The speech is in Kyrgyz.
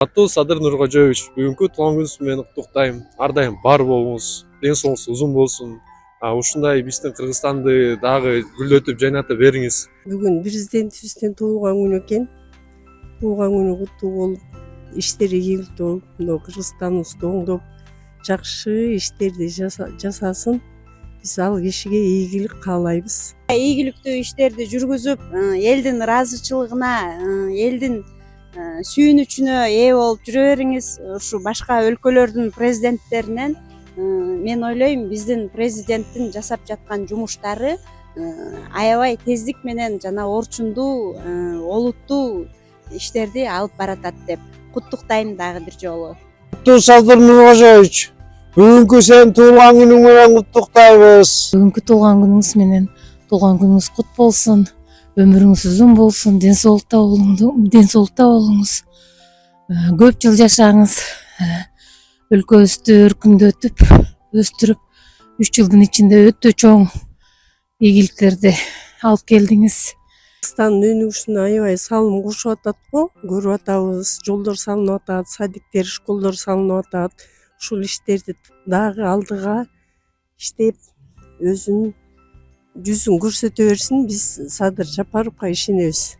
Аттуу Садыр Нуркожоевич, бүгүнкү туулган күнүңүз менен куттуктайм. Ар дайым бар болуңуз, ден соолугуңуз узун болсун. Ушундай биздин Кыргызстанды дагы гүлдөтүп, жайната бериңиз. Бүгүн президентибиздин туулган күнү экен. Туулган күнү куттуу болуп, иштери ийгиликтүү болуп, мына Кыргызстаныбызды оңдоп, жакшы иштерди жасасын. Биз ал кишиге ийгилик каалайбыз. Ийгиликтүү иштерди жүргүзүп, элдин ыраазычылыгына, элдин сүйүнүчүнө ээ болуп жүрө бериңиз. Ушу башка өлкөлөрдүн президенттеринен мен ойлойм, биздин президенттин жасап жаткан жумуштары аябай тездик менен жана орчундуу, олуттуу иштерди алып баратат деп куттуктайм дагы бир жолу. Аттуу Садыр Нуркожоевич, бүгүнкү сенин туулган күнүң менен куттуктайбыз. Бүгүнкү туулган күнүңүз менен туулган күнүңүз кут болсун. Өмүрүңүз узун болсун, ден соолукта болуңуз. Көп жыл жашаңыз. Өлкөбүздү өркүндөтүп, өстүрүп, 3 жылдын ичинде өтө чоң ийгиликтерди алып келдиңиз. Кыргызстандын өнүгүшүнө аябай салым кошуп атат го, көрүп атабыз. Жолдор салынып атат, садиктер, школдор салынып атат. Ушул иштерди дагы алдыга иштеп, өзүнүн жүзүн көрсөтө берсин. Биз Садыр Жапаровго ишенебиз.